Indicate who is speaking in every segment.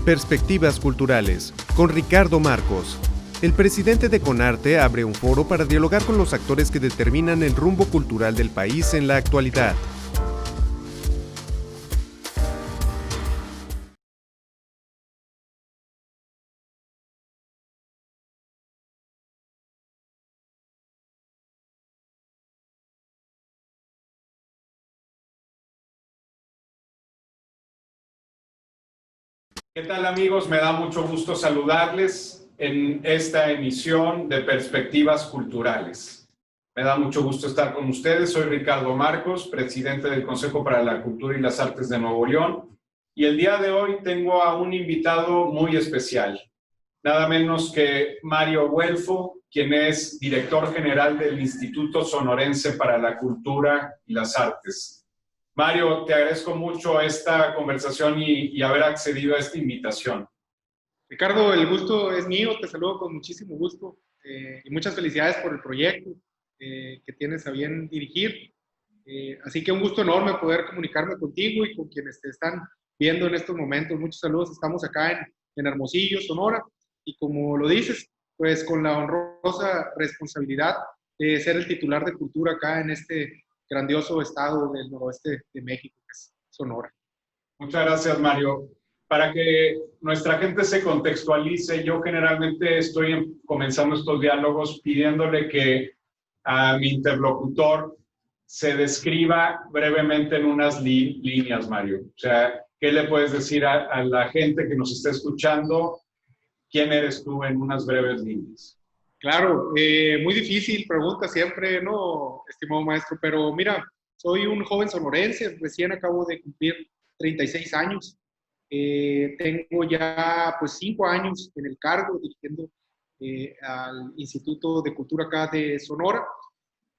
Speaker 1: Perspectivas Culturales, con Ricardo Marcos. El presidente de CONARTE abre un foro para dialogar con los actores que determinan el rumbo cultural del país en la actualidad.
Speaker 2: ¿Qué tal, amigos? Me da mucho gusto saludarles en esta emisión de Perspectivas Culturales. Me da mucho gusto estar con ustedes. Soy Ricardo Marcos, presidente del Consejo para la Cultura y las Artes de Nuevo León, y el día de hoy tengo a un invitado muy especial, nada menos que Mario Guelfo, quien es director general del Instituto Sonorense para la Cultura y las Artes. Mario, te agradezco mucho esta conversación y haber accedido a esta invitación.
Speaker 3: Ricardo, el gusto es mío, te saludo con muchísimo gusto y muchas felicidades por el proyecto que tienes a bien dirigir. Así que un gusto enorme poder comunicarme contigo y con quienes te están viendo en estos momentos. Muchos saludos, estamos acá en Hermosillo, Sonora, y como lo dices, pues con la honrosa responsabilidad de ser el titular de cultura acá en este grandioso estado del noroeste de México, que es Sonora.
Speaker 2: Muchas gracias, Mario. Para que nuestra gente se contextualice, yo generalmente estoy comenzando estos diálogos pidiéndole que a mi interlocutor se describa brevemente en unas líneas, Mario. O sea, ¿qué le puedes decir a la gente que nos está escuchando? ¿Quién eres tú en unas breves líneas?
Speaker 3: Claro, muy difícil pregunta siempre, ¿no, estimado maestro? Pero mira, soy un joven sonorense, recién acabo de cumplir 36 años. Tengo ya pues 5 años en el cargo dirigiendo al Instituto de Cultura acá de Sonora.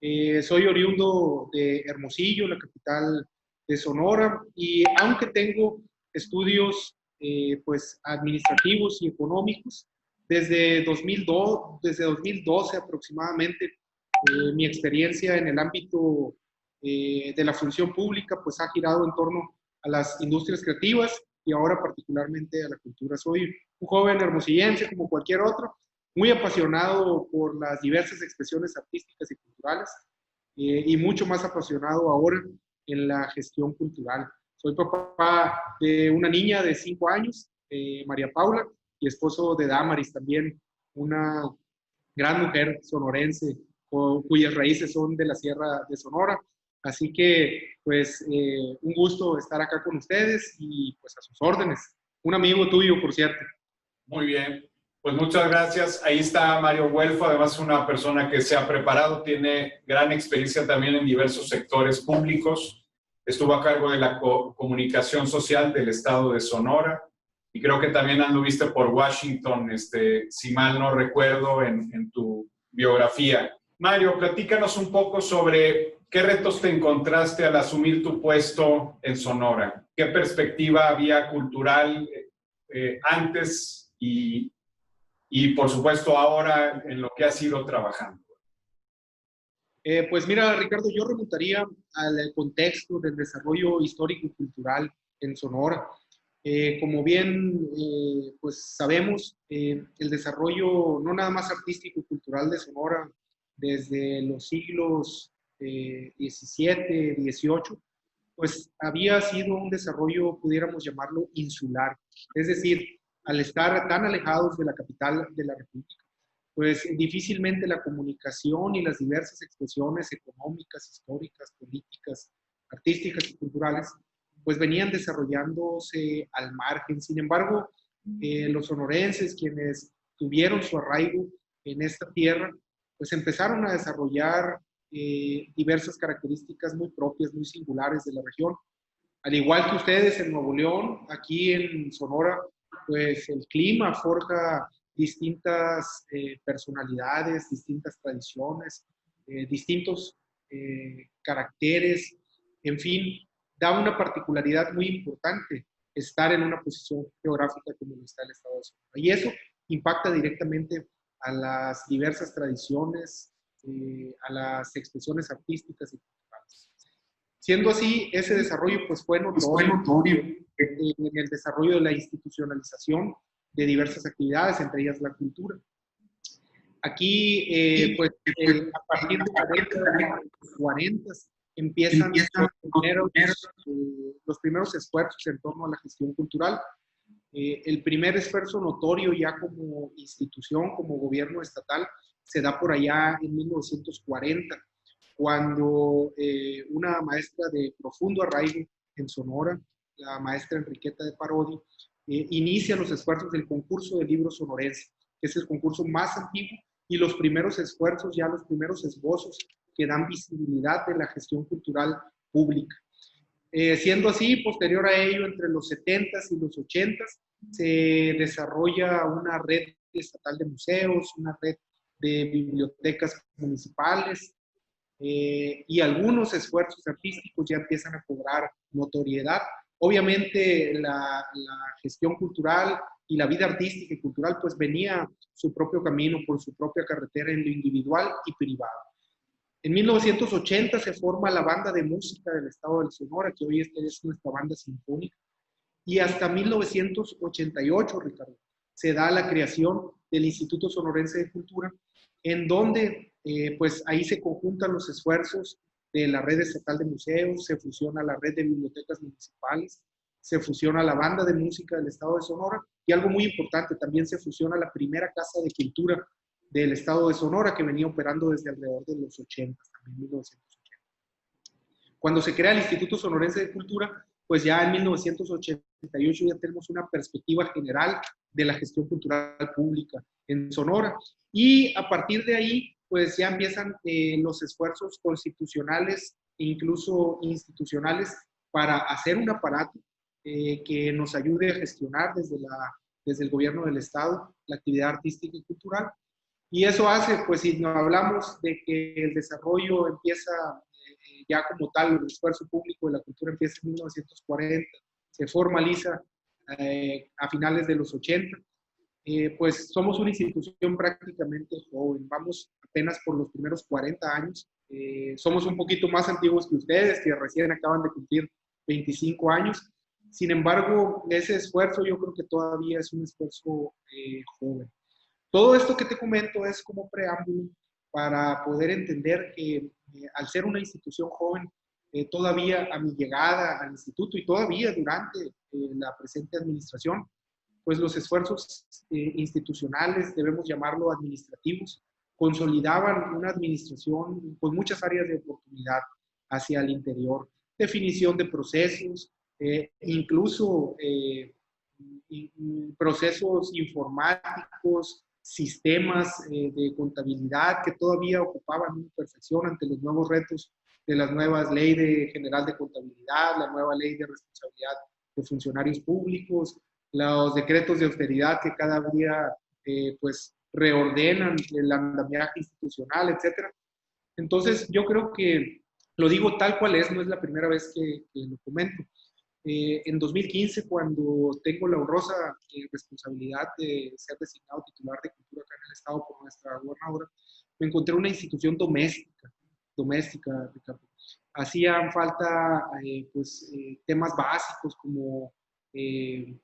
Speaker 3: Soy oriundo de Hermosillo, la capital de Sonora, y aunque tengo estudios pues administrativos y económicos, desde 2012 aproximadamente, mi experiencia en el ámbito de la función pública pues ha girado en torno a las industrias creativas y ahora particularmente a la cultura. Soy un joven hermosillense como cualquier otro, muy apasionado por las diversas expresiones artísticas y culturales y mucho más apasionado ahora en la gestión cultural. Soy papá de una niña de 5 años, María Paula, y esposo de Damaris, también una gran mujer sonorense cuyas raíces son de la Sierra de Sonora. Así que, pues, un gusto estar acá con ustedes y pues a sus órdenes. Un amigo tuyo, por cierto.
Speaker 2: Muy bien, pues muchas gracias. Ahí está Mario Guelfo, además una persona que se ha preparado, tiene gran experiencia también en diversos sectores públicos. Estuvo a cargo de la comunicación social del estado de Sonora y creo que también anduviste por Washington, si mal no recuerdo, en tu biografía. Mario, platícanos un poco sobre qué retos te encontraste al asumir tu puesto en Sonora. ¿Qué perspectiva había cultural antes y por supuesto ahora en lo que has ido trabajando?
Speaker 3: Pues mira, Ricardo, yo remontaría al contexto del desarrollo histórico y cultural en Sonora. Como bien pues sabemos, el desarrollo no nada más artístico y cultural de Sonora desde los siglos XVII, XVIII, pues había sido un desarrollo, pudiéramos llamarlo, insular. Es decir, al estar tan alejados de la capital de la República, pues difícilmente la comunicación y las diversas expresiones económicas, históricas, políticas, artísticas y culturales, pues venían desarrollándose al margen. Sin embargo, los sonorenses, quienes tuvieron su arraigo en esta tierra, pues empezaron a desarrollar diversas características muy propias, muy singulares de la región. Al igual que ustedes en Nuevo León, aquí en Sonora, pues el clima forja distintas personalidades, distintas tradiciones, distintos caracteres, en fin, da una particularidad muy importante estar en una posición geográfica como lo está el estado de Sonora. Y eso impacta directamente a las diversas tradiciones, a las expresiones artísticas y culturales. Siendo así, ese desarrollo pues fue notorio en el desarrollo de la institucionalización de diversas actividades, entre ellas la cultura. Aquí, a partir de la década de los 40 empiezan los primeros esfuerzos en torno a la gestión cultural. El primer esfuerzo notorio ya como institución, como gobierno estatal, se da por allá en 1940, cuando una maestra de profundo arraigo en Sonora, la maestra Enriqueta de Parodi, inicia los esfuerzos del concurso de libros sonorense, que es el concurso más antiguo y los primeros esfuerzos, ya los primeros esbozos que dan visibilidad de la gestión cultural pública. Siendo así, posterior a ello, entre los 70s y los 80s, se desarrolla una red estatal de museos, una red de bibliotecas municipales, y algunos esfuerzos artísticos ya empiezan a cobrar notoriedad. Obviamente la gestión cultural y la vida artística y cultural pues venía su propio camino por su propia carretera en lo individual y privado. En 1980 se forma la Banda de Música del Estado de Sonora, que hoy es nuestra banda sinfónica, y hasta 1988, Ricardo, se da la creación del Instituto Sonorense de Cultura, en donde pues ahí se conjuntan los esfuerzos de la red estatal de museos, se fusiona la red de bibliotecas municipales, se fusiona la Banda de Música del Estado de Sonora, y algo muy importante, también se fusiona la primera Casa de Cultura del Estado de Sonora, que venía operando desde alrededor de los 80, también 1980. Cuando se crea el Instituto Sonorense de Cultura, pues ya en 1988 ya tenemos una perspectiva general de la gestión cultural pública en Sonora. Y a partir de ahí, pues ya empiezan los esfuerzos constitucionales e incluso institucionales para hacer un aparato que nos ayude a gestionar desde el gobierno del Estado la actividad artística y cultural. Y eso hace, pues si nos hablamos de que el desarrollo empieza ya como tal, el esfuerzo público de la cultura empieza en 1940, se formaliza a finales de los 80, pues somos una institución prácticamente joven, vamos apenas por los primeros 40 años, somos un poquito más antiguos que ustedes, que recién acaban de cumplir 25 años, sin embargo, ese esfuerzo yo creo que todavía es un esfuerzo joven. Todo esto que te comento es como preámbulo para poder entender que al ser una institución joven, todavía a mi llegada al instituto y todavía durante la presente administración, pues los esfuerzos institucionales, debemos llamarlo administrativos, consolidaban una administración con muchas áreas de oportunidad hacia el interior, definición de procesos, incluso procesos informáticos, sistemas de contabilidad que todavía ocupaban una perfección ante los nuevos retos de las nuevas leyes general de contabilidad, la nueva ley de responsabilidad de funcionarios públicos, los decretos de austeridad que cada día pues reordenan el andamiaje institucional, etc. Entonces yo creo que lo digo tal cual es, no es la primera vez que lo comento. En 2015, cuando tengo la honrosa responsabilidad de ser designado titular de Cultura acá en el Estado por nuestra gobernadora, me encontré una institución doméstica, Ricardo. Hacían falta temas básicos como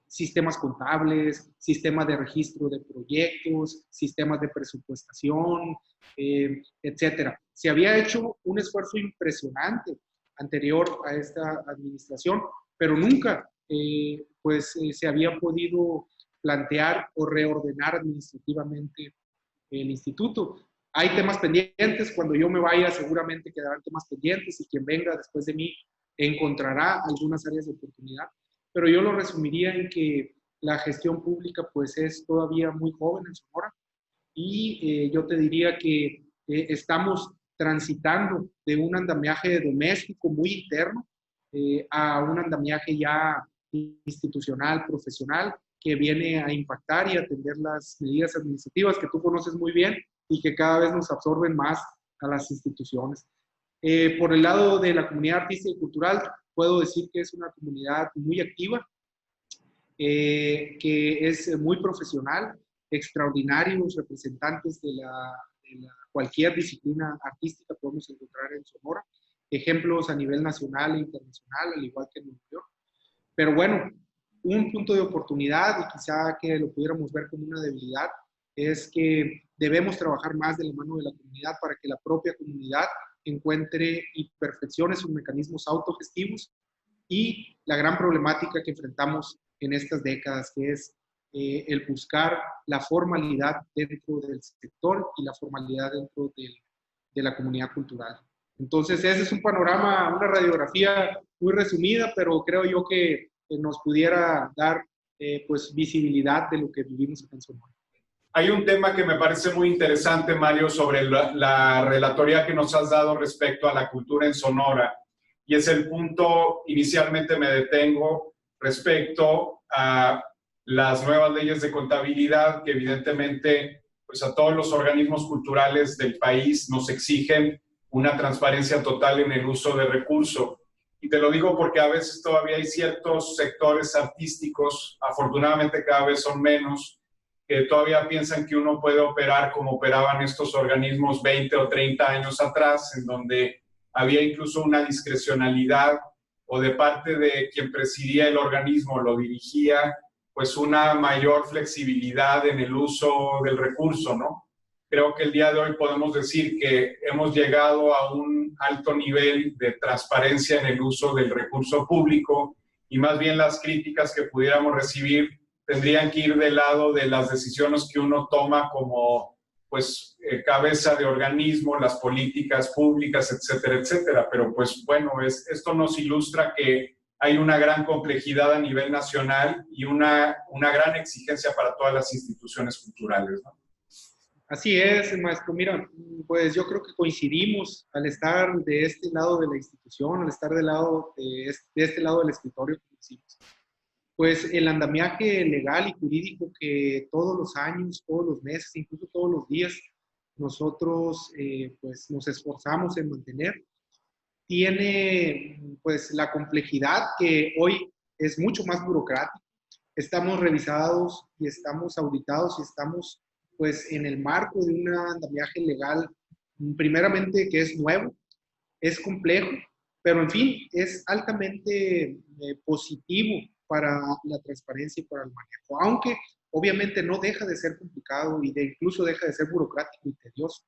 Speaker 3: sistemas contables, sistemas de registro de proyectos, sistemas de presupuestación, etcétera. Se había hecho un esfuerzo impresionante anterior a esta administración, pero nunca se había podido plantear o reordenar administrativamente el instituto. Hay temas pendientes, cuando yo me vaya seguramente quedarán temas pendientes y quien venga después de mí encontrará algunas áreas de oportunidad, pero yo lo resumiría en que la gestión pública pues es todavía muy joven en Sonora y yo te diría que estamos transitando de un andamiaje doméstico muy interno a un andamiaje ya institucional, profesional, que viene a impactar y atender las medidas administrativas que tú conoces muy bien y que cada vez nos absorben más a las instituciones. Por el lado de la comunidad artística y cultural, puedo decir que es una comunidad muy activa, que es muy profesional, extraordinarios representantes de cualquier disciplina artística podemos encontrar en Sonora. ejemplos a nivel nacional e internacional, al igual que en Nueva York. Pero bueno, un punto de oportunidad, y quizá que lo pudiéramos ver como una debilidad, es que debemos trabajar más de la mano de la comunidad para que la propia comunidad encuentre y perfeccione sus mecanismos autogestivos, y la gran problemática que enfrentamos en estas décadas, que es el buscar la formalidad dentro del sector y la formalidad dentro de la comunidad cultural. Entonces, ese es un panorama, una radiografía muy resumida, pero creo yo que nos pudiera dar pues visibilidad de lo que vivimos acá en Sonora.
Speaker 2: Hay un tema que me parece muy interesante, Mario, sobre la relatoría que nos has dado respecto a la cultura en Sonora, y es el punto, inicialmente me detengo, respecto a las nuevas leyes de contabilidad que evidentemente pues a todos los organismos culturales del país nos exigen una transparencia total en el uso de recursos. Y te lo digo porque a veces todavía hay ciertos sectores artísticos, afortunadamente cada vez son menos, que todavía piensan que uno puede operar como operaban estos organismos 20 o 30 años atrás, en donde había incluso una discrecionalidad o de parte de quien presidía el organismo, lo dirigía, pues una mayor flexibilidad en el uso del recurso, ¿no? Creo que el día de hoy podemos decir que hemos llegado a un alto nivel de transparencia en el uso del recurso público, y más bien las críticas que pudiéramos recibir tendrían que ir del lado de las decisiones que uno toma como pues cabeza de organismo, las políticas públicas, etcétera, etcétera. Pero pues bueno, esto nos ilustra que hay una gran complejidad a nivel nacional y una gran exigencia para todas las instituciones culturales, ¿no?
Speaker 3: Así es, maestro. Mira, pues yo creo que coincidimos al estar de este lado de la institución, al estar del lado de este lado del escritorio, como decimos. Pues el andamiaje legal y jurídico que todos los años, todos los meses, incluso todos los días, nosotros pues nos esforzamos en mantener, tiene pues la complejidad que hoy es mucho más burocrática. Estamos revisados y estamos auditados y estamos pues en el marco de un andamiaje legal, primeramente que es nuevo, es complejo, pero en fin, es altamente positivo para la transparencia y para el manejo, aunque obviamente no deja de ser complicado y incluso deja de ser burocrático y tedioso.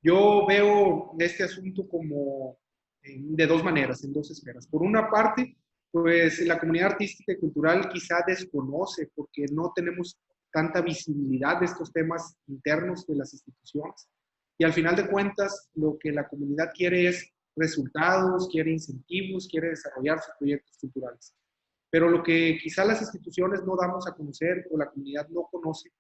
Speaker 3: Yo veo este asunto como de dos maneras, en dos esferas. Por una parte, pues la comunidad artística y cultural quizá desconoce porque no tenemos tanta visibilidad de estos temas internos de las instituciones. Y al final de cuentas, lo que la comunidad quiere es resultados, quiere incentivos, quiere desarrollar sus proyectos culturales. Pero lo que quizá las instituciones no damos a conocer o la comunidad no conoce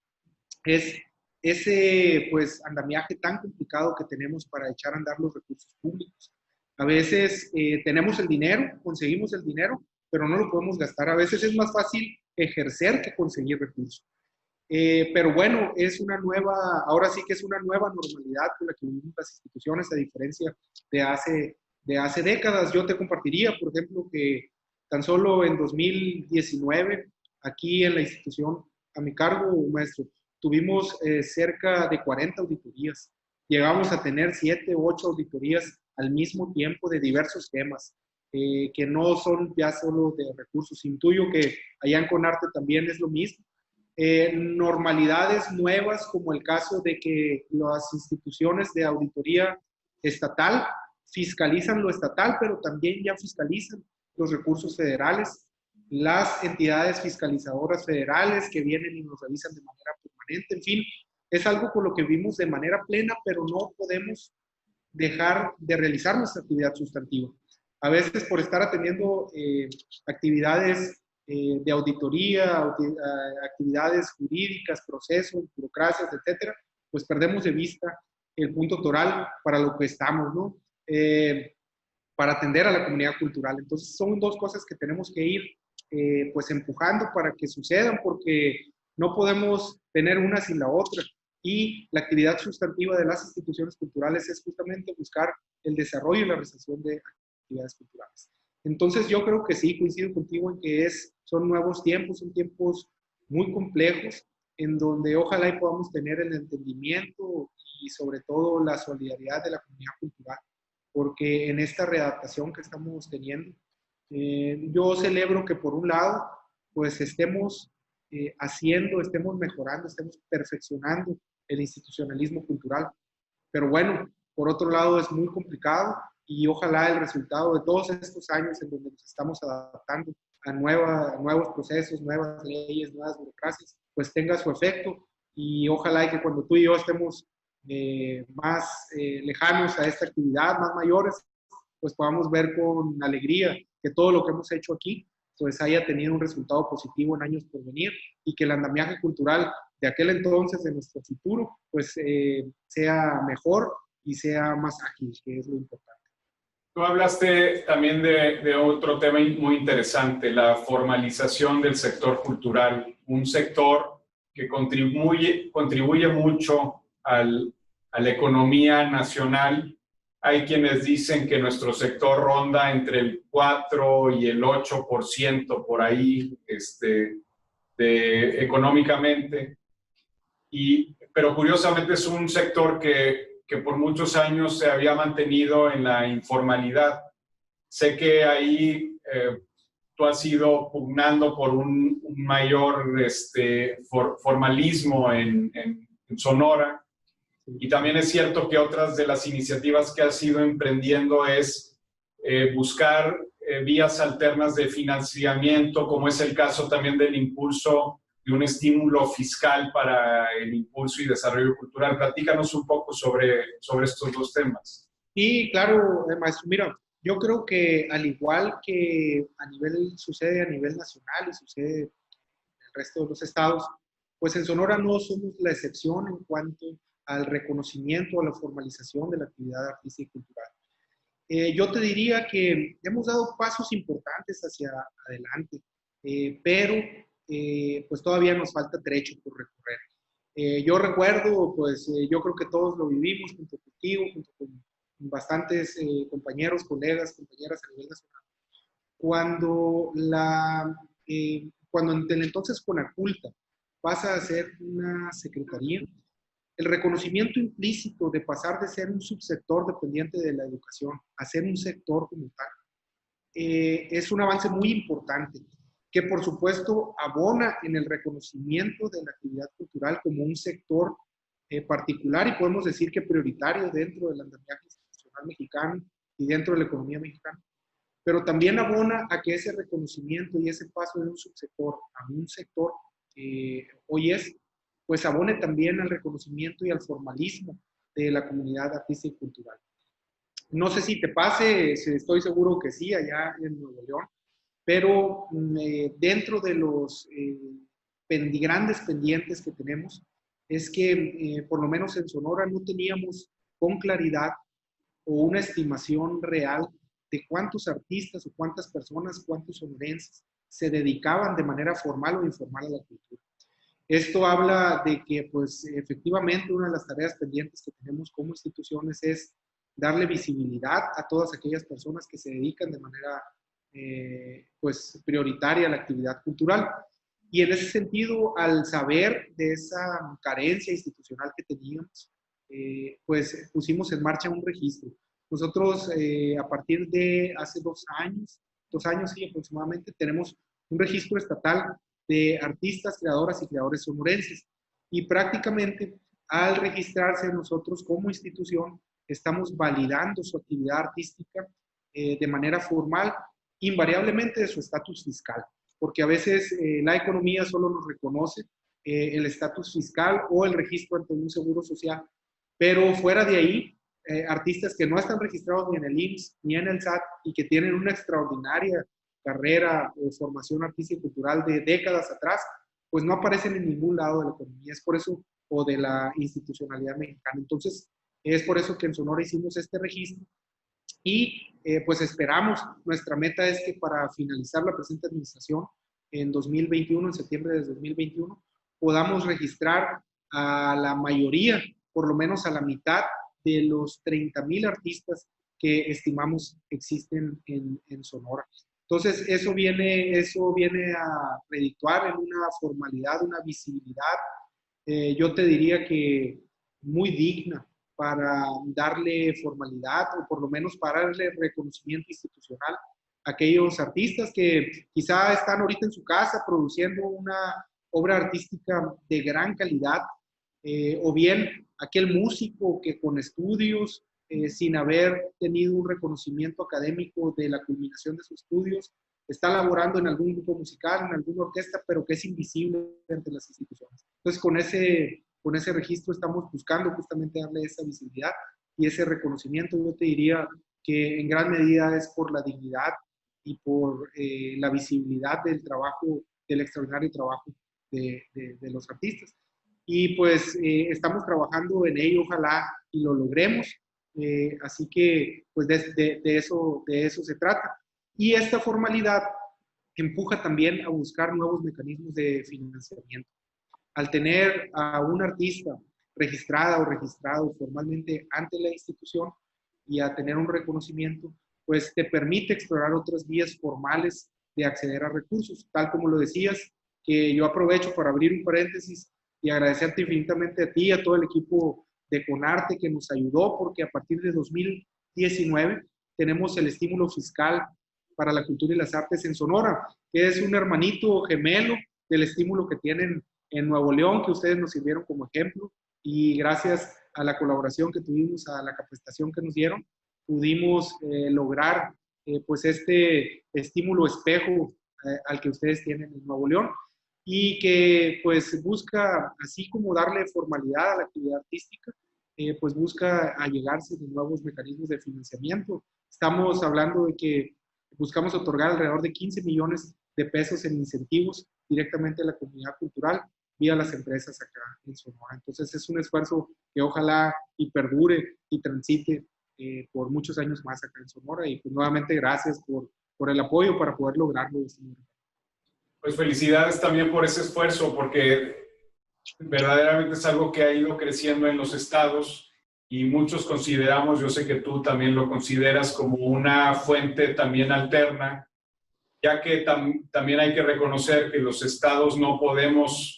Speaker 3: es ese pues andamiaje tan complicado que tenemos para echar a andar los recursos públicos. A veces tenemos el dinero, conseguimos el dinero, pero no lo podemos gastar. A veces es más fácil ejercer que conseguir recursos. Pero bueno, es una nueva, ahora sí que es una nueva normalidad con la que vivimos las instituciones, a diferencia de hace décadas. Yo te compartiría, por ejemplo, que tan solo en 2019, aquí en la institución a mi cargo, maestro, tuvimos cerca de 40 auditorías. Llegamos a tener 7 u 8 auditorías al mismo tiempo de diversos temas, que no son ya solo de recursos. Intuyo que allá en Conarte también es lo mismo. Normalidades nuevas, como el caso de que las instituciones de auditoría estatal fiscalizan lo estatal, pero también ya fiscalizan los recursos federales, las entidades fiscalizadoras federales que vienen y nos revisan de manera permanente. En fin, es algo con lo que vivimos de manera plena, pero no podemos dejar de realizar nuestra actividad sustantiva. A veces por estar atendiendo actividades de auditoría, actividades jurídicas, procesos, burocracias, etcétera, pues perdemos de vista el punto toral para lo que estamos, ¿no? Para atender a la comunidad cultural. Entonces son dos cosas que tenemos que ir pues empujando para que sucedan, porque no podemos tener una sin la otra. Y la actividad sustantiva de las instituciones culturales es justamente buscar el desarrollo y la realización de actividades culturales. Entonces yo creo que sí, coincido contigo en que son nuevos tiempos, son tiempos muy complejos, en donde ojalá y podamos tener el entendimiento y sobre todo la solidaridad de la comunidad cultural, porque en esta readaptación que estamos teniendo, yo celebro que por un lado, pues estemos estemos mejorando, estemos perfeccionando el institucionalismo cultural. Pero bueno, por otro lado es muy complicado y ojalá el resultado de todos estos años en donde nos estamos adaptando a nuevos procesos, nuevas leyes, nuevas burocracias, pues tenga su efecto y ojalá que cuando tú y yo estemos más lejanos a esta actividad, más mayores, pues podamos ver con alegría que todo lo que hemos hecho aquí pues haya tenido un resultado positivo en años por venir y que el andamiaje cultural de aquel entonces, de nuestro futuro, pues sea mejor y sea más ágil, que es lo importante.
Speaker 2: Tú hablaste también de otro tema muy interesante, la formalización del sector cultural, un sector que contribuye mucho a la economía nacional. Hay quienes dicen que nuestro sector ronda entre el 4 y el 8% por ahí económicamente. Pero curiosamente es un sector que por muchos años se había mantenido en la informalidad. Sé que ahí tú has ido pugnando por un mayor formalismo en Sonora. Y también es cierto que otras de las iniciativas que has ido emprendiendo es buscar vías alternas de financiamiento, como es el caso también del impulso de un estímulo fiscal para el impulso y desarrollo cultural. Platícanos un poco sobre estos dos temas.
Speaker 3: Sí, claro, maestro. Mira, yo creo que al igual que sucede a nivel nacional y sucede en el resto de los estados, pues en Sonora no somos la excepción en cuanto al reconocimiento, a la formalización de la actividad artística y cultural. Yo te diría que hemos dado pasos importantes hacia adelante, pero pues todavía nos falta trecho por recorrer. Yo recuerdo, pues yo creo que todos lo vivimos junto contigo, junto con bastantes compañeros, colegas, compañeras a nivel nacional, cuando en el entonces Conaculta pasa a ser una secretaría, el reconocimiento implícito de pasar de ser un subsector dependiente de la educación a ser un sector como tal, es un avance muy importante que por supuesto abona en el reconocimiento de la actividad cultural como un sector particular y podemos decir que prioritario dentro del andamiaje institucional mexicano y dentro de la economía mexicana, pero también abona a que ese reconocimiento y ese paso de un subsector a un sector hoy pues abone también al reconocimiento y al formalismo de la comunidad artística y cultural. No sé si te pase, estoy seguro que sí, allá en Nuevo León, pero dentro de los grandes pendientes que tenemos, es que por lo menos en Sonora no teníamos con claridad o una estimación real de cuántos artistas o cuántas personas, cuántos sonorenses se dedicaban de manera formal o informal a la cultura. Esto habla de que, pues, efectivamente, una de las tareas pendientes que tenemos como instituciones es darle visibilidad a todas aquellas personas que se dedican de manera, pues, prioritaria a la actividad cultural. Y en ese sentido, al saber de esa carencia institucional que teníamos, pues, pusimos en marcha un registro. Nosotros, a partir de hace 2 años, sí, aproximadamente, tenemos un registro estatal de artistas, creadoras y creadores sonorenses. Y prácticamente al registrarse nosotros como institución, estamos validando su actividad artística de manera formal, invariablemente de su estatus fiscal, porque a veces la economía solo nos reconoce el estatus fiscal o el registro ante un seguro social, pero fuera de ahí, artistas que no están registrados ni en el IMSS ni en el SAT y que tienen una extraordinaria carrera o formación artística y cultural de décadas atrás, pues no aparecen en ningún lado de la economía. Es por eso, o de la institucionalidad mexicana. Entonces, es por eso que en Sonora hicimos este registro y pues esperamos, nuestra meta es que para finalizar la presente administración en 2021, en septiembre de 2021, podamos registrar a la mayoría, por lo menos a la mitad de los 30,000 artistas que estimamos existen en Sonora. Entonces, eso viene a redituar en una formalidad, una visibilidad, yo te diría que muy digna para darle formalidad o por lo menos para darle reconocimiento institucional a aquellos artistas que quizá están ahorita en su casa produciendo una obra artística de gran calidad, o bien aquel músico que con estudios, sin haber tenido un reconocimiento académico de la culminación de sus estudios, está laborando en algún grupo musical, en alguna orquesta, pero que es invisible ante las instituciones. Entonces, con ese registro estamos buscando justamente darle esa visibilidad y ese reconocimiento. Yo te diría que en gran medida es por la dignidad y por la visibilidad del trabajo, del extraordinario trabajo de los artistas. Y pues estamos trabajando en ello, ojalá y lo logremos. Así que pues de eso se trata. Y esta formalidad empuja también a buscar nuevos mecanismos de financiamiento. Al tener a un artista registrada o registrado formalmente ante la institución y a tener un reconocimiento, pues te permite explorar otras vías formales de acceder a recursos, tal como lo decías, que yo aprovecho para abrir un paréntesis y agradecerte infinitamente a ti y a todo el equipo de Conarte que nos ayudó, porque a partir de 2019 tenemos el estímulo fiscal para la cultura y las artes en Sonora, que es un hermanito gemelo del estímulo que tienen en Nuevo León, que ustedes nos sirvieron como ejemplo, y gracias a la colaboración que tuvimos, a la capacitación que nos dieron, pudimos lograr pues este estímulo espejo al que ustedes tienen en Nuevo León, y que pues busca, así como darle formalidad a la actividad artística, pues busca allegarse de nuevos mecanismos de financiamiento. Estamos hablando de que buscamos otorgar alrededor de 15 millones de pesos en incentivos directamente a la comunidad cultural vía las empresas acá en Sonora. Entonces es un esfuerzo que ojalá y perdure y transite por muchos años más acá en Sonora, y pues nuevamente gracias por el apoyo para poder lograrlo.
Speaker 2: Pues felicidades también por ese esfuerzo, porque verdaderamente es algo que ha ido creciendo en los estados y muchos consideramos, yo sé que tú también lo consideras, como una fuente también alterna, ya que también hay que reconocer que los estados no podemos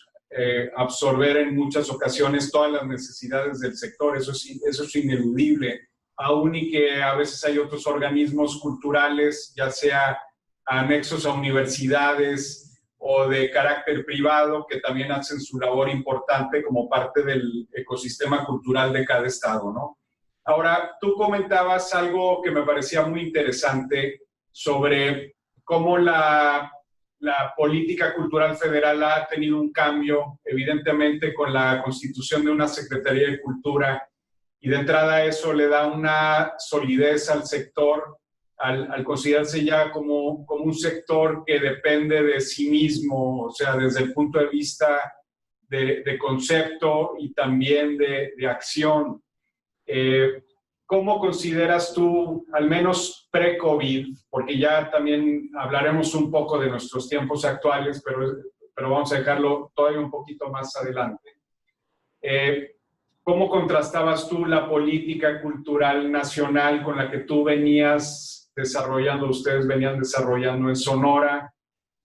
Speaker 2: absorber en muchas ocasiones todas las necesidades del sector, eso es ineludible, aún y que a veces hay otros organismos culturales, ya sea anexos a universidades o de carácter privado, que también hacen su labor importante como parte del ecosistema cultural de cada estado, ¿no? Ahora, tú comentabas algo que me parecía muy interesante sobre cómo la política cultural federal ha tenido un cambio, evidentemente con la constitución de una Secretaría de Cultura, y de entrada eso le da una solidez al sector, al considerarse ya como un sector que depende de sí mismo, o sea, desde el punto de vista de concepto y también de acción. ¿Cómo consideras tú, al menos pre-COVID, porque ya también hablaremos un poco de nuestros tiempos actuales, pero vamos a dejarlo todavía un poquito más adelante? ¿Cómo contrastabas tú la política cultural nacional con la que tú venías desarrollando, ustedes venían desarrollando en Sonora?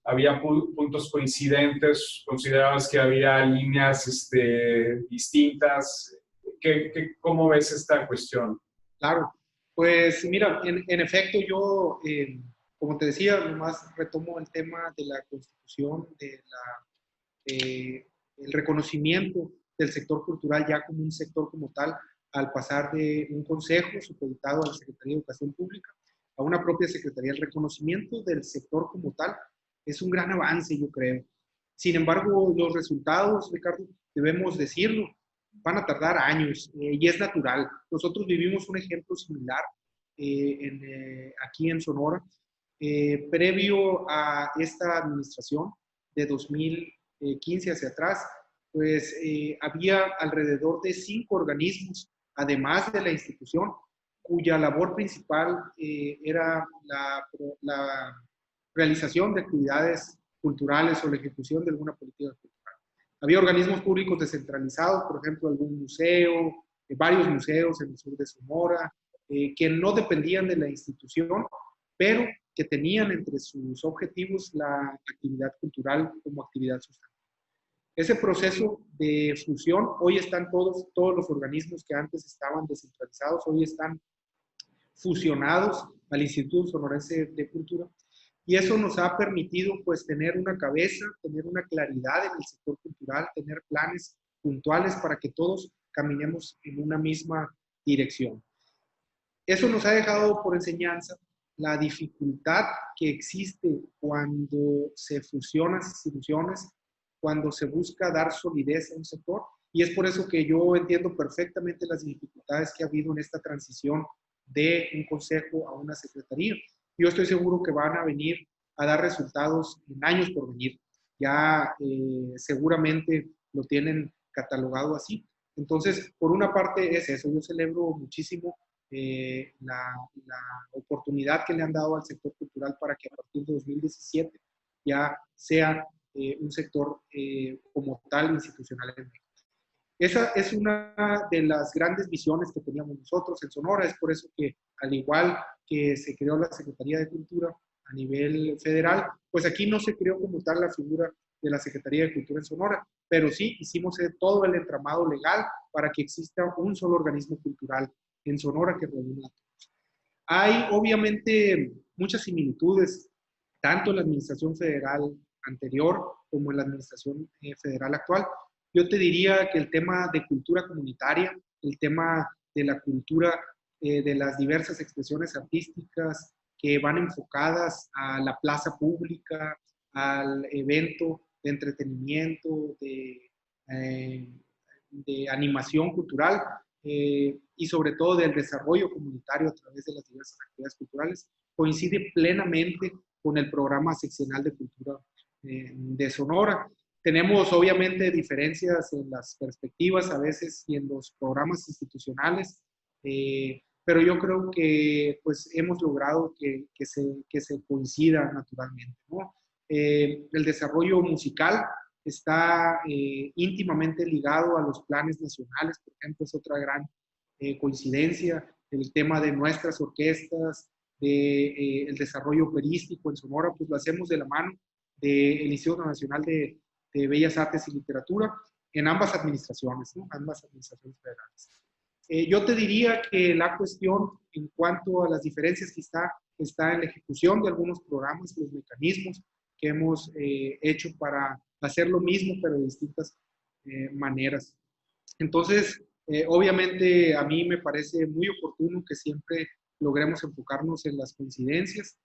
Speaker 2: ¿Había puntos coincidentes? ¿Considerabas que había líneas distintas? ¿Cómo ves esta cuestión?
Speaker 3: Claro, pues mira, en efecto yo, como te decía, nomás retomo el tema de la Constitución, el reconocimiento del sector cultural ya como un sector como tal, al pasar de un consejo supeditado a la Secretaría de Educación Pública a una propia Secretaría. El reconocimiento del sector como tal es un gran avance, yo creo. Sin embargo, los resultados, Ricardo, debemos decirlo, van a tardar años y es natural. Nosotros vivimos un ejemplo similar aquí en Sonora. Previo a esta administración de 2015 hacia atrás, pues había alrededor de 5 organismos, además de la institución, cuya labor principal era la realización de actividades culturales o la ejecución de alguna política cultural. Había organismos públicos descentralizados, por ejemplo, algún museo, varios museos en el sur de Sonora, que no dependían de la institución, pero que tenían entre sus objetivos la actividad cultural como actividad sustantiva. Ese proceso de fusión, hoy están todos los organismos que antes estaban descentralizados, hoy están fusionados al Instituto Sonorense de Cultura, y eso nos ha permitido pues tener una cabeza, tener una claridad en el sector cultural, tener planes puntuales para que todos caminemos en una misma dirección. Eso nos ha dejado por enseñanza la dificultad que existe cuando se fusionan instituciones, cuando se busca dar solidez a un sector, y es por eso que yo entiendo perfectamente las dificultades que ha habido en esta transición de un consejo a una secretaría. Yo estoy seguro que van a venir a dar resultados en años por venir. Ya seguramente lo tienen catalogado así. Entonces, por una parte es eso. Yo celebro muchísimo la oportunidad que le han dado al sector cultural para que a partir de 2017 ya sea un sector como tal institucional en México. Esa es una de las grandes visiones que teníamos nosotros en Sonora. Es por eso que, al igual que se creó la Secretaría de Cultura a nivel federal, pues aquí no se creó como tal la figura de la Secretaría de Cultura en Sonora, pero sí hicimos todo el entramado legal para que exista un solo organismo cultural en Sonora que reúna a todos. Hay obviamente muchas similitudes, tanto en la administración federal anterior como en la administración federal actual. Yo te diría que el tema de cultura comunitaria, el tema de la cultura de las diversas expresiones artísticas que van enfocadas a la plaza pública, al evento de entretenimiento, de animación cultural y sobre todo del desarrollo comunitario a través de las diversas actividades culturales, coincide plenamente con el programa seccional de cultura de Sonora. Tenemos obviamente diferencias en las perspectivas a veces y en los programas institucionales, pero yo creo que pues hemos logrado que se coincida naturalmente, ¿no? El desarrollo musical está íntimamente ligado a los planes nacionales, por ejemplo, es otra gran coincidencia, el tema de nuestras orquestas, el desarrollo operístico en Sonora, pues lo hacemos de la mano del Instituto Nacional de Bellas Artes y Literatura en ambas administraciones, ¿no? Ambas administraciones federales. Yo te diría que la cuestión en cuanto a las diferencias que está en la ejecución de algunos programas, los mecanismos que hemos hecho para hacer lo mismo, pero de distintas maneras. Entonces, obviamente a mí me parece muy oportuno que siempre logremos enfocarnos en las coincidencias.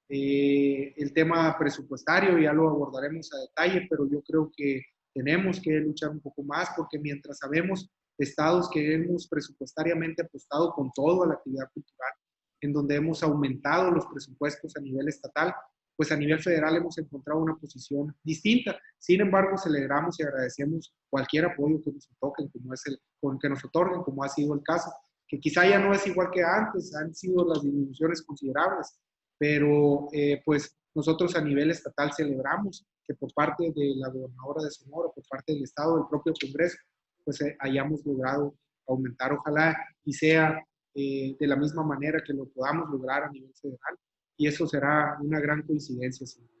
Speaker 3: El tema presupuestario ya lo abordaremos a detalle, pero yo creo que tenemos que luchar un poco más porque mientras sabemos estados que hemos presupuestariamente apostado con todo a la actividad cultural, en donde hemos aumentado los presupuestos a nivel estatal, pues a nivel federal hemos encontrado una posición distinta. Sin embargo, celebramos y agradecemos cualquier apoyo que nos toquen, que nos otorguen, como ha sido el caso, que quizá ya no es igual que antes, han sido las disminuciones considerables, pero pues nosotros a nivel estatal celebramos que por parte de la gobernadora de Sonora, por parte del Estado, del propio Congreso, pues hayamos logrado aumentar, ojalá y sea de la misma manera que lo podamos lograr a nivel federal, y eso será una gran coincidencia. Sin duda.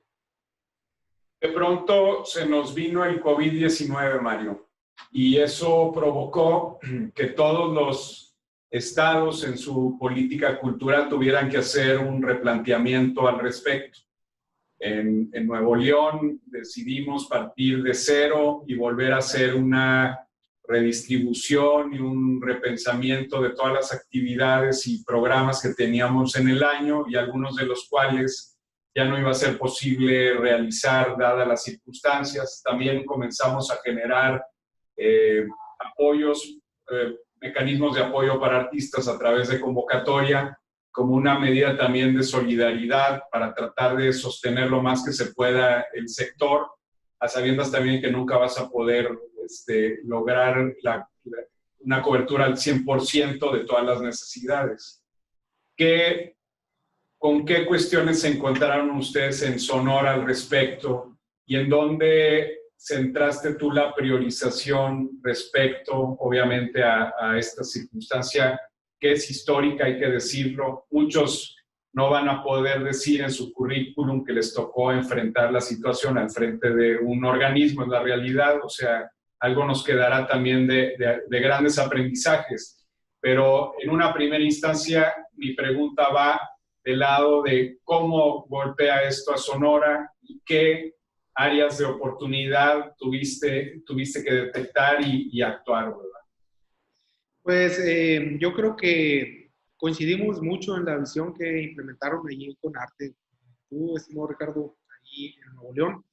Speaker 2: De pronto se nos vino el COVID-19, Mario, y eso provocó que todos los estados en su política cultural tuvieran que hacer un replanteamiento al respecto. En Nuevo León decidimos partir de cero y volver a hacer una redistribución y un repensamiento de todas las actividades y programas que teníamos en el año y algunos de los cuales ya no iba a ser posible realizar dadas las circunstancias. También comenzamos a generar apoyos, mecanismos de apoyo para artistas a través de convocatoria, como una medida también de solidaridad para tratar de sostener lo más que se pueda el sector, a sabiendas también que nunca vas a poder lograr una cobertura al 100% de todas las necesidades. ¿Con qué cuestiones se encontraron ustedes en Sonora al respecto y en dónde centraste tú la priorización respecto, obviamente, a esta circunstancia que es histórica, hay que decirlo? Muchos no van a poder decir en su currículum que les tocó enfrentar la situación al frente de un organismo, en la realidad, o sea, algo nos quedará también de grandes aprendizajes. Pero en una primera instancia, mi pregunta va del lado de cómo golpea esto a Sonora y qué áreas de oportunidad tuviste que detectar y actuar, ¿verdad?
Speaker 3: Pues yo creo que coincidimos mucho en la visión que implementaron allí con Arte, tú, estimado Ricardo, ahí en Nuevo León,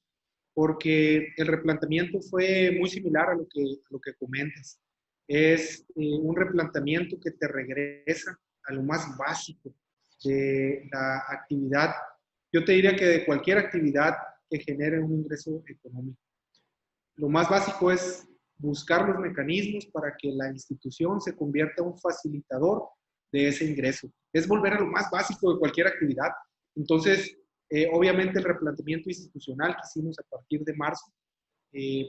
Speaker 3: porque el replanteamiento fue muy similar a lo que comentas. Es un replanteamiento que te regresa a lo más básico de la actividad. Yo te diría que de cualquier actividad que genere un ingreso económico. Lo más básico es buscar los mecanismos para que la institución se convierta en un facilitador de ese ingreso. Es volver a lo más básico de cualquier actividad. Entonces, obviamente el replanteamiento institucional que hicimos a partir de marzo,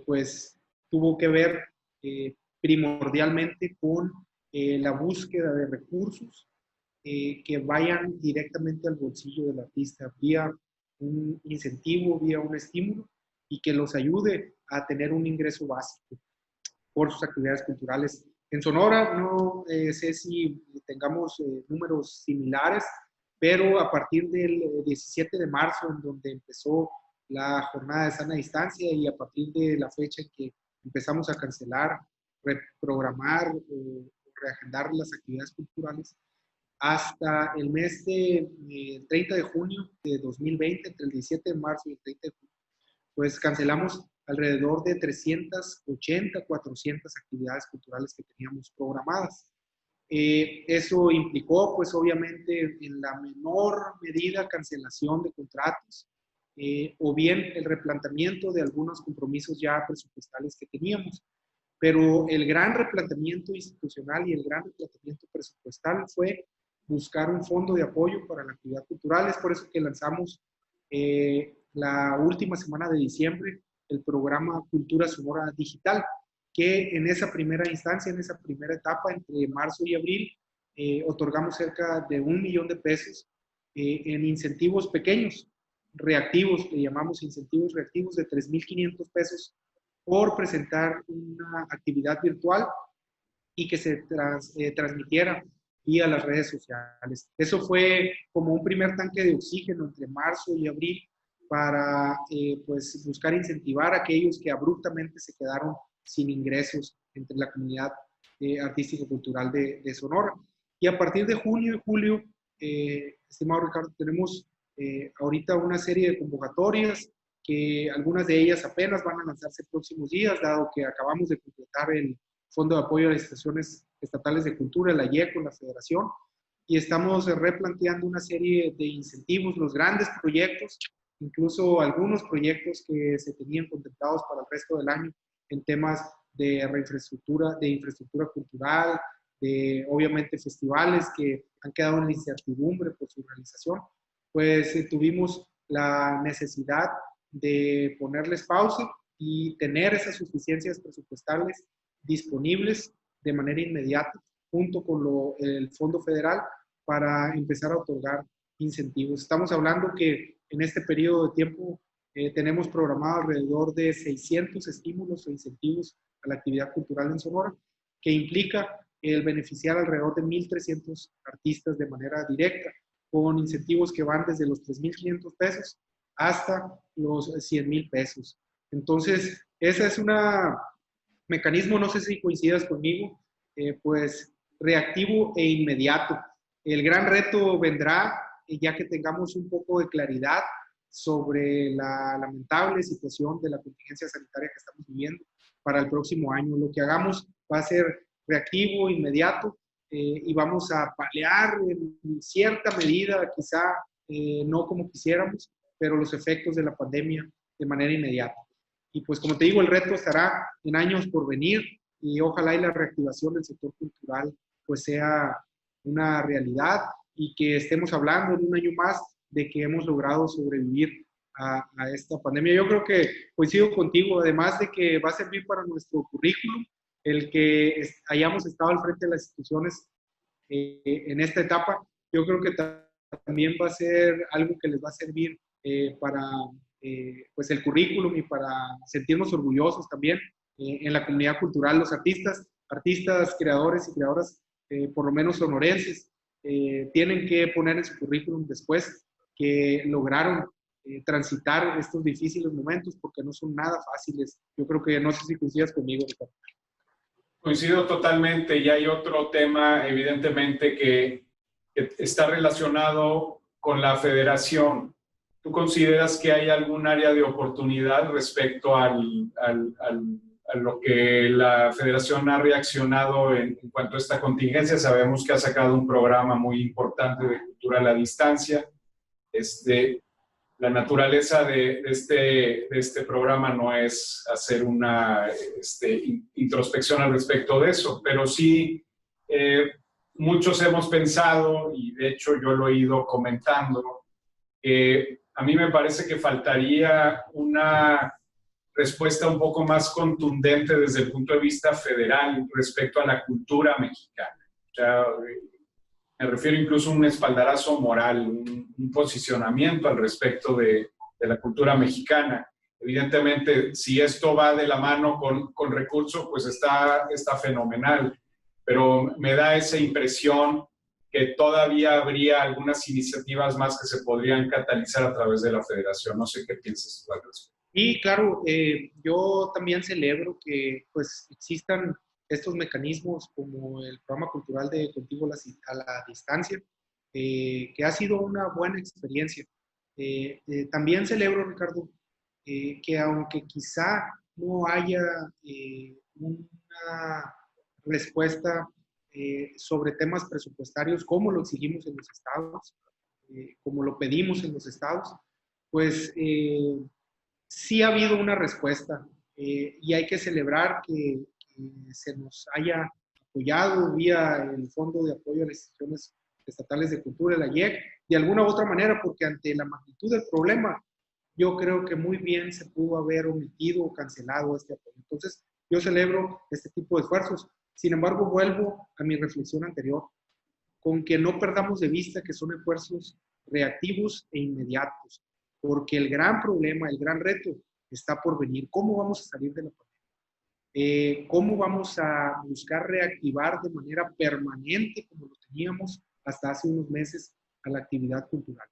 Speaker 3: pues tuvo que ver primordialmente con la búsqueda de recursos que vayan directamente al bolsillo del artista, vía un incentivo, vía un estímulo, y que los ayude a tener un ingreso básico por sus actividades culturales. En Sonora no sé si tengamos números similares, pero a partir del 17 de marzo, en donde empezó la jornada de sana distancia, y a partir de la fecha en que empezamos a cancelar, reprogramar o reagendar las actividades culturales, hasta el mes de 30 de junio de 2020, entre el 17 de marzo y el 30 de junio, pues cancelamos alrededor de 380, 400 actividades culturales que teníamos programadas. Eso implicó, pues obviamente, en la menor medida cancelación de contratos, o bien el replanteamiento de algunos compromisos ya presupuestales que teníamos. Pero el gran replanteamiento institucional y el gran replanteamiento presupuestal fue buscar un fondo de apoyo para la actividad cultural. Es por eso que lanzamos la última semana de diciembre el programa Cultura Sonora Digital, que en esa primera instancia, en esa primera etapa, entre marzo y abril, otorgamos cerca de $1 millón en incentivos pequeños, reactivos, que llamamos incentivos reactivos de $3,500 por presentar una actividad virtual y que se transmitiera vía las redes sociales. Eso fue como un primer tanque de oxígeno entre marzo y abril para pues buscar incentivar a aquellos que abruptamente se quedaron sin ingresos entre la comunidad artístico-cultural de Sonora. Y a partir de junio y julio, estimado Ricardo, tenemos ahorita una serie de convocatorias que algunas de ellas apenas van a lanzarse próximos días, dado que acabamos de completar el Fondo de Apoyo a las Instituciones Estatales de Cultura, la IECO, la Federación, y estamos replanteando una serie de incentivos, los grandes proyectos, incluso algunos proyectos que se tenían contemplados para el resto del año en temas de infraestructura cultural, de obviamente festivales que han quedado en incertidumbre por su realización, pues tuvimos la necesidad de ponerles pausa y tener esas suficiencias presupuestales disponibles de manera inmediata, junto con el Fondo Federal, para empezar a otorgar incentivos. Estamos hablando que en este periodo de tiempo tenemos programado alrededor de 600 estímulos o incentivos a la actividad cultural en Sonora, que implica el beneficiar alrededor de 1,300 artistas de manera directa, con incentivos que van desde los $3,500 hasta los $100,000. Entonces, ese es un mecanismo, no sé si coincidas conmigo, pues reactivo e inmediato. El gran reto vendrá ya que tengamos un poco de claridad sobre la lamentable situación de la contingencia sanitaria que estamos viviendo para el próximo año. Lo que hagamos va a ser reactivo, inmediato, y vamos a paliar en cierta medida, quizá no como quisiéramos, pero los efectos de la pandemia de manera inmediata. Y pues como te digo, el reto estará en años por venir, y ojalá y la reactivación del sector cultural pues sea una realidad, y que estemos hablando en un año más de que hemos logrado sobrevivir a esta pandemia. Yo creo que coincido contigo, además de que va a servir para nuestro currículum el que hayamos estado al frente de las instituciones en esta etapa. Yo creo que también va a ser algo que les va a servir para pues el currículum y para sentirnos orgullosos también en la comunidad cultural. Los artistas, creadores y creadoras, por lo menos sonorenses, tienen que poner en su currículum después que lograron transitar estos difíciles momentos, porque no son nada fáciles. Yo creo que no sé si coincidas conmigo, Ricardo.
Speaker 2: Coincido totalmente, y hay otro tema evidentemente que está relacionado con la federación. ¿Tú consideras que hay algún área de oportunidad respecto a lo que la federación ha reaccionado en cuanto a esta contingencia? Sabemos que ha sacado un programa muy importante de cultura a la distancia. La naturaleza de este programa no es hacer una introspección al respecto de eso, pero sí muchos hemos pensado, y de hecho yo lo he ido comentando, que a mí me parece que faltaría una respuesta un poco más contundente desde el punto de vista federal respecto a la cultura mexicana. O sea, me refiero incluso a un espaldarazo moral, un posicionamiento al respecto de la cultura mexicana. Evidentemente, si esto va de la mano con recursos, pues está fenomenal, pero me da esa impresión que todavía habría algunas iniciativas más que se podrían catalizar a través de la federación. No sé qué piensas tú al respecto.
Speaker 3: Y claro, yo también celebro que pues existan estos mecanismos como el programa cultural de Contigo a la Distancia, que ha sido una buena experiencia. También celebro, Ricardo, que aunque quizá no haya una respuesta sobre temas presupuestarios como lo exigimos en los estados, como lo pedimos en los estados, pues sí ha habido una respuesta y hay que celebrar que se nos haya apoyado vía el Fondo de Apoyo a las Instituciones Estatales de Cultura, la IEC, de alguna u otra manera, porque ante la magnitud del problema, yo creo que muy bien se pudo haber omitido o cancelado este apoyo. Entonces, yo celebro este tipo de esfuerzos. Sin embargo, vuelvo a mi reflexión anterior, con que no perdamos de vista que son esfuerzos reactivos e inmediatos, porque el gran problema, el gran reto está por venir. ¿Cómo vamos a salir de la pandemia? ¿Cómo vamos a buscar reactivar de manera permanente, como lo teníamos hasta hace unos meses, a la actividad cultural?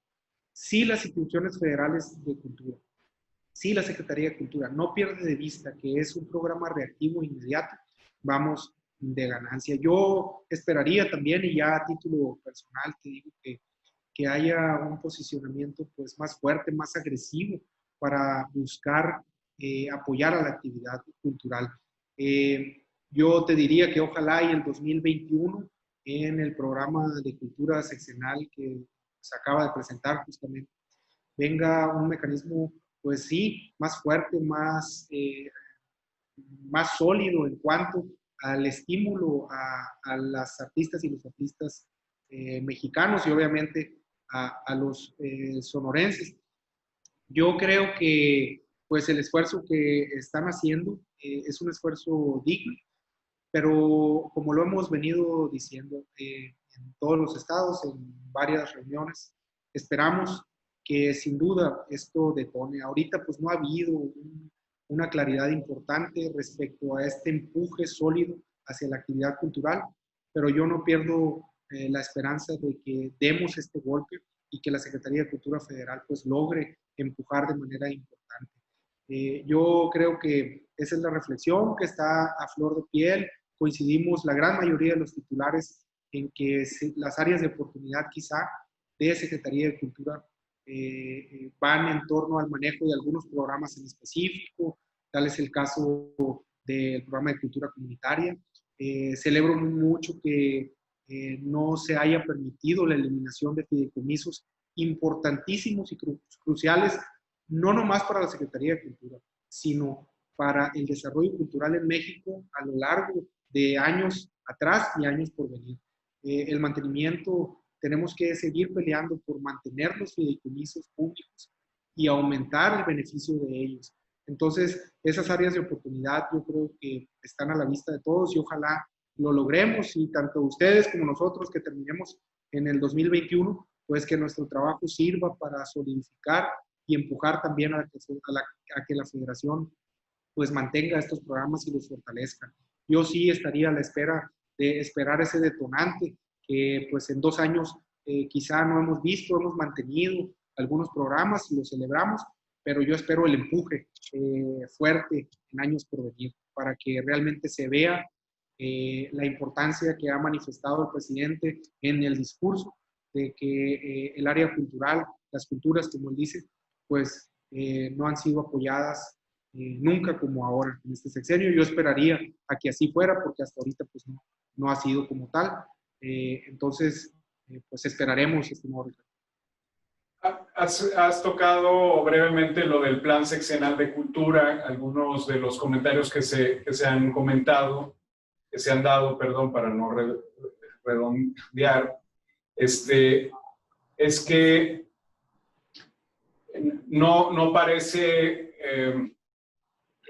Speaker 3: Si las instituciones federales de cultura, si la Secretaría de Cultura no pierde de vista que es un programa reactivo e inmediato, vamos de ganancia. Yo esperaría también, y ya a título personal te digo que haya un posicionamiento pues más fuerte, más agresivo para buscar apoyar a la actividad cultural. Yo te diría que ojalá y el 2021 en el programa de cultura seccional que se acaba de presentar justamente venga un mecanismo pues sí, más fuerte, más sólido en cuanto al estímulo a las artistas y los artistas mexicanos y obviamente a los sonorenses. Yo creo que pues el esfuerzo que están haciendo es un esfuerzo digno, pero como lo hemos venido diciendo en todos los estados, en varias reuniones, esperamos que sin duda esto detone. Ahorita pues no ha habido una claridad importante respecto a este empuje sólido hacia la actividad cultural, pero yo no pierdo la esperanza de que demos este golpe y que la Secretaría de Cultura Federal pues logre empujar de manera importante. Yo creo que esa es la reflexión que está a flor de piel. Coincidimos la gran mayoría de los titulares en que las áreas de oportunidad quizá de Secretaría de Cultura van en torno al manejo de algunos programas en específico, tal es el caso del programa de cultura comunitaria. Celebro mucho que no se haya permitido la eliminación de fideicomisos importantísimos y cruciales, no nomás para la Secretaría de Cultura, sino para el desarrollo cultural en México a lo largo de años atrás y años por venir. El mantenimiento, tenemos que seguir peleando por mantener los fideicomisos públicos y aumentar el beneficio de ellos. Entonces, esas áreas de oportunidad yo creo que están a la vista de todos y ojalá lo logremos y tanto ustedes como nosotros que terminemos en el 2021, pues que nuestro trabajo sirva para solidificar y empujar también a que la federación pues mantenga estos programas y los fortalezca. Yo sí estaría a la espera de esperar ese detonante que pues en 2 años quizá no hemos visto, hemos mantenido algunos programas y los celebramos, pero yo espero el empuje fuerte en años por venir para que realmente se vea la importancia que ha manifestado el presidente en el discurso de que el área cultural, las culturas, como él dice, pues no han sido apoyadas nunca como ahora en este sexenio. Yo esperaría a que así fuera, porque hasta ahorita pues no ha sido como tal. Entonces, pues esperaremos, estimado Ricardo.
Speaker 2: Has tocado brevemente lo del Plan Sexenal de Cultura, algunos de los comentarios que se han comentado, que se han dado, perdón, para no redondear, es que no parece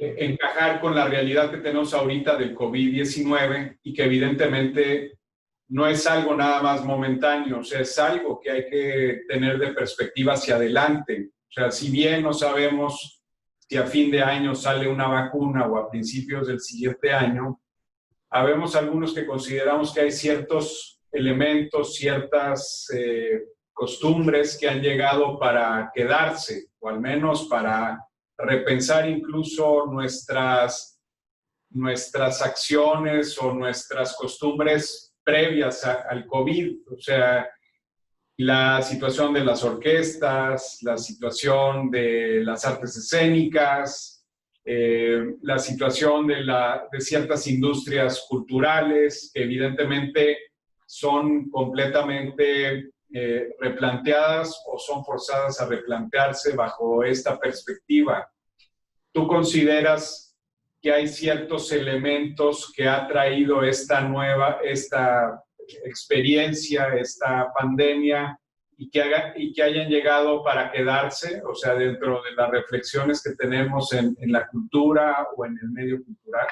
Speaker 2: encajar con la realidad que tenemos ahorita del COVID-19 y que evidentemente no es algo nada más momentáneo, o sea, es algo que hay que tener de perspectiva hacia adelante. O sea, si bien no sabemos si a fin de año sale una vacuna o a principios del siguiente año, habemos algunos que consideramos que hay ciertos elementos, ciertas costumbres que han llegado para quedarse, o al menos para repensar incluso nuestras acciones o nuestras costumbres previas al COVID, o sea, la situación de las orquestas, la situación de las artes escénicas, la situación de ciertas industrias culturales, que evidentemente son completamente replanteadas o son forzadas a replantearse bajo esta perspectiva. ¿Tú consideras que hay ciertos elementos que ha traído esta experiencia, esta pandemia, y que hayan llegado para quedarse, o sea, dentro de las reflexiones que tenemos en la cultura o en el medio cultural?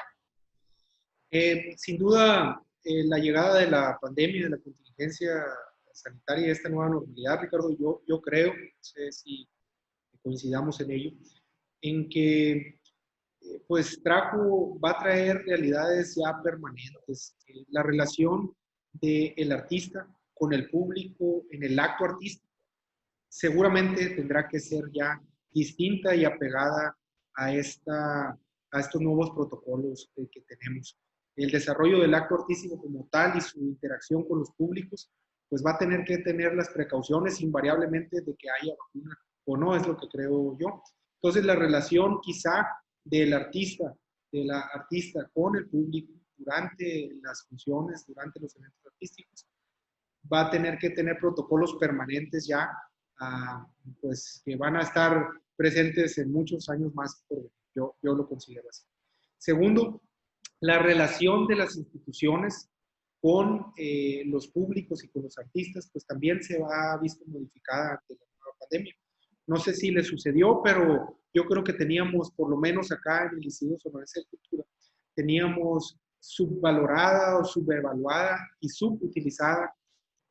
Speaker 3: Sin duda, la llegada de la pandemia, de la contingencia sanitaria y esta nueva normalidad, Ricardo, yo creo, no sé si coincidamos en ello, en que pues va a traer realidades ya permanentes. La relación del artista con el público en el acto artístico seguramente tendrá que ser ya distinta y apegada a estos nuevos protocolos que tenemos. El desarrollo del acto artístico como tal y su interacción con los públicos, pues va a tener que tener las precauciones invariablemente de que haya vacuna o no, es lo que creo yo. Entonces, la relación quizá de la artista con el público durante las funciones, durante los eventos artísticos, va a tener que tener protocolos permanentes ya, pues que van a estar presentes en muchos años más. Yo lo considero así. Segundo, la relación de las instituciones con los públicos y con los artistas, pues también se ha visto modificada ante la nueva pandemia. No sé si le sucedió, pero yo creo que teníamos, por lo menos acá en el Instituto Sonorense de Cultura, teníamos subvalorada o subevaluada y subutilizada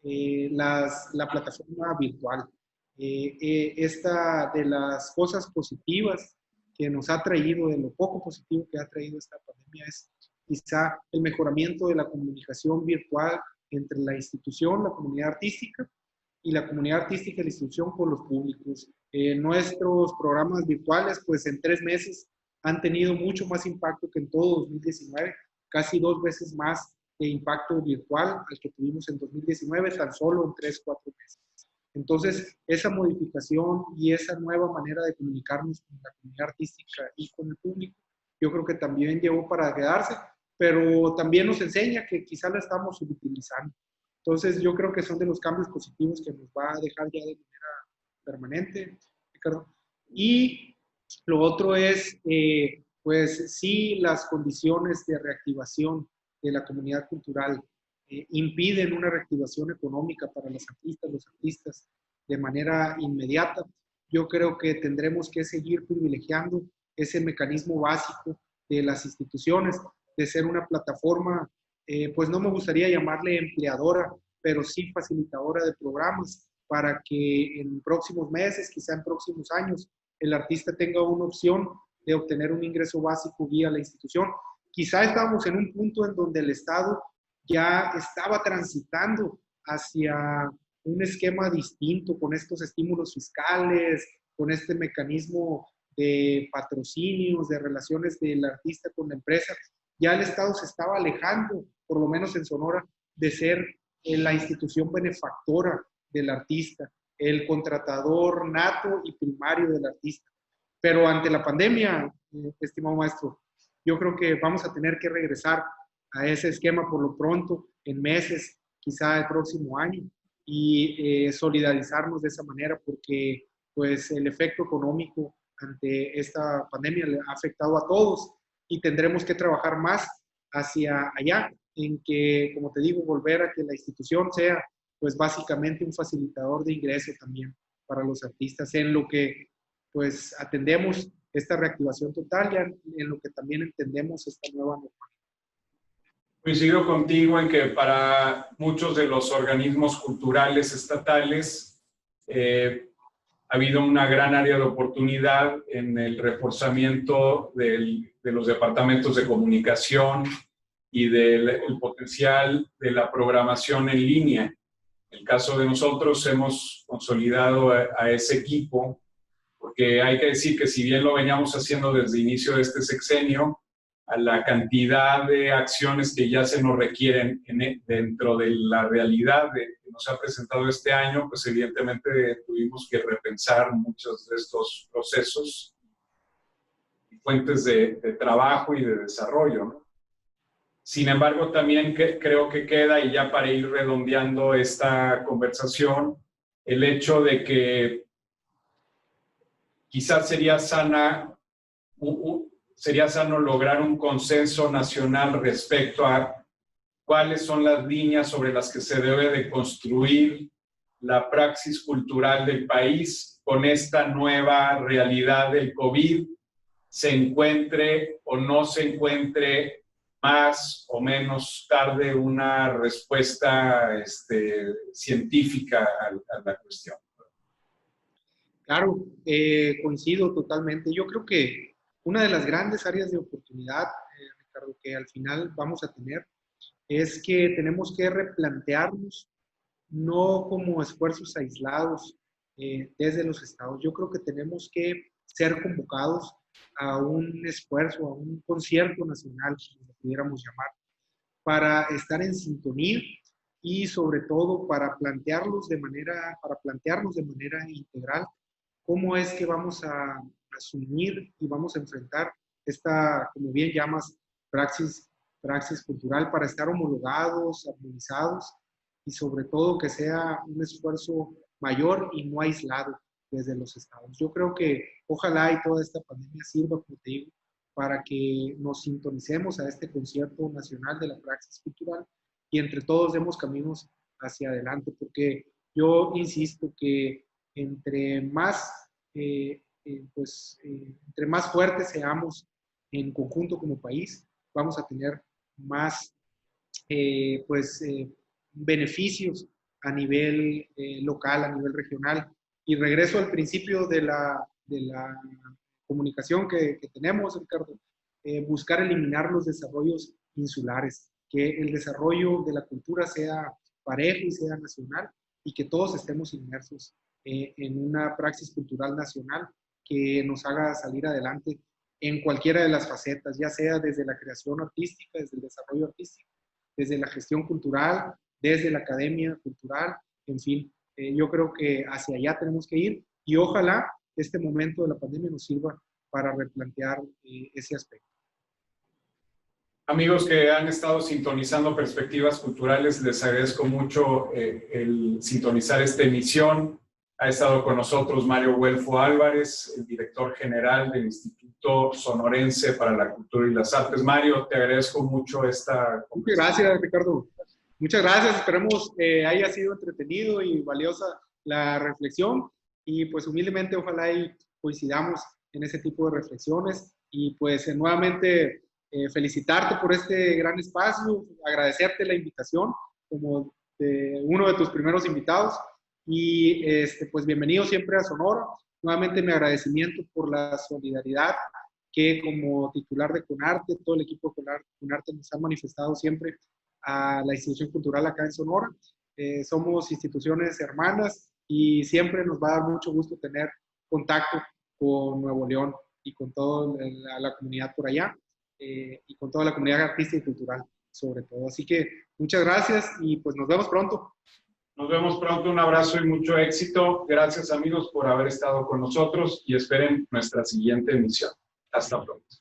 Speaker 3: la plataforma virtual. Esta de las cosas positivas que nos ha traído, de lo poco positivo que ha traído esta pandemia, es quizá el mejoramiento de la comunicación virtual entre la institución, la comunidad artística, y la comunidad artística y la institución con los públicos. Nuestros programas virtuales, pues en 3 meses han tenido mucho más impacto que en todo 2019, casi 2 veces más de impacto virtual al que tuvimos en 2019, tan solo en 3-4 meses. Entonces, esa modificación y esa nueva manera de comunicarnos con la comunidad artística y con el público, yo creo que también llegó para quedarse, pero también nos enseña que quizá la estamos subutilizando. Entonces, yo creo que son de los cambios positivos que nos va a dejar ya de manera permanente, Ricardo. Y lo otro es, pues sí, las condiciones de reactivación de la comunidad cultural impiden una reactivación económica para los artistas de manera inmediata. Yo creo que tendremos que seguir privilegiando ese mecanismo básico de las instituciones, de ser una plataforma, pues no me gustaría llamarle empleadora, pero sí facilitadora de programas, para que en próximos meses, quizá en próximos años, el artista tenga una opción de obtener un ingreso básico vía la institución. Quizá estábamos en un punto en donde el Estado ya estaba transitando hacia un esquema distinto con estos estímulos fiscales, con este mecanismo de patrocinios, de relaciones del artista con la empresa. Ya el Estado se estaba alejando, por lo menos en Sonora, de ser la institución benefactora del artista, el contratador nato y primario del artista. Pero ante la pandemia, estimado maestro, yo creo que vamos a tener que regresar a ese esquema por lo pronto, en meses, quizá el próximo año, y solidarizarnos de esa manera, porque pues el efecto económico ante esta pandemia le ha afectado a todos y tendremos que trabajar más hacia allá, en que, como te digo, volver a que la institución sea pues básicamente un facilitador de ingreso también para los artistas, en lo que pues atendemos esta reactivación total, ya en lo que también entendemos esta nueva normalidad.
Speaker 2: Coincido contigo en que para muchos de los organismos culturales estatales ha habido una gran área de oportunidad en el reforzamiento de los departamentos de comunicación y del potencial de la programación en línea. En el caso de nosotros hemos consolidado a ese equipo, porque hay que decir que si bien lo veníamos haciendo desde el inicio de este sexenio, a la cantidad de acciones que ya se nos requieren dentro de la realidad que nos ha presentado este año, pues evidentemente tuvimos que repensar muchos de estos procesos y fuentes de trabajo y de desarrollo, ¿no? Sin embargo, también creo que queda, y ya para ir redondeando esta conversación, el hecho de que quizás sería sano lograr un consenso nacional respecto a cuáles son las líneas sobre las que se debe de construir la praxis cultural del país con esta nueva realidad del COVID, se encuentre o no se encuentre más o menos tarde una respuesta científica a la cuestión.
Speaker 3: Claro, coincido totalmente. Yo creo que una de las grandes áreas de oportunidad, Ricardo, que al final vamos a tener, es que tenemos que replantearnos, no como esfuerzos aislados desde los estados. Yo creo que tenemos que ser convocados a un esfuerzo, a un concierto nacional, como lo pudiéramos llamar, para estar en sintonía y sobre todo para plantearnos de manera integral cómo es que vamos a asumir y vamos a enfrentar esta, como bien llamas, praxis cultural, para estar homologados, armonizados y sobre todo que sea un esfuerzo mayor y no aislado desde los estados. Yo creo que ojalá y toda esta pandemia sirva, como te digo, para que nos sintonicemos a este concierto nacional de la praxis cultural y entre todos demos caminos hacia adelante, porque yo insisto que entre más fuertes seamos en conjunto como país, vamos a tener más beneficios a nivel local, a nivel regional. Y regreso al principio de la comunicación que tenemos, Ricardo, buscar eliminar los desarrollos insulares, que el desarrollo de la cultura sea parejo y sea nacional, y que todos estemos inmersos en una praxis cultural nacional que nos haga salir adelante en cualquiera de las facetas, ya sea desde la creación artística, desde el desarrollo artístico, desde la gestión cultural, desde la academia cultural, en fin. Yo creo que hacia allá tenemos que ir y ojalá este momento de la pandemia nos sirva para replantear ese aspecto.
Speaker 2: Amigos que han estado sintonizando Perspectivas Culturales, les agradezco mucho el sintonizar esta emisión. Ha estado con nosotros Mario Guelfo Álvarez, el director general del Instituto Sonorense para la Cultura y las Artes. Mario, te agradezco mucho esta conversación.
Speaker 3: Muchas gracias, Ricardo. Muchas gracias. Esperemos haya sido entretenido y valiosa la reflexión. Y pues humildemente ojalá y coincidamos en ese tipo de reflexiones. Y pues nuevamente felicitarte por este gran espacio, agradecerte la invitación como uno de tus primeros invitados. Y pues bienvenido siempre a Sonora. Nuevamente mi agradecimiento por la solidaridad que como titular de CONARTE, todo el equipo de CONARTE nos ha manifestado siempre a la institución cultural acá en Sonora. Somos instituciones hermanas y siempre nos va a dar mucho gusto tener contacto con Nuevo León y con toda la comunidad por allá y con toda la comunidad artística y cultural sobre todo. Así que muchas gracias y pues nos vemos pronto.
Speaker 2: Nos vemos pronto, un abrazo y mucho éxito. Gracias amigos por haber estado con nosotros y esperen nuestra siguiente emisión. Hasta pronto.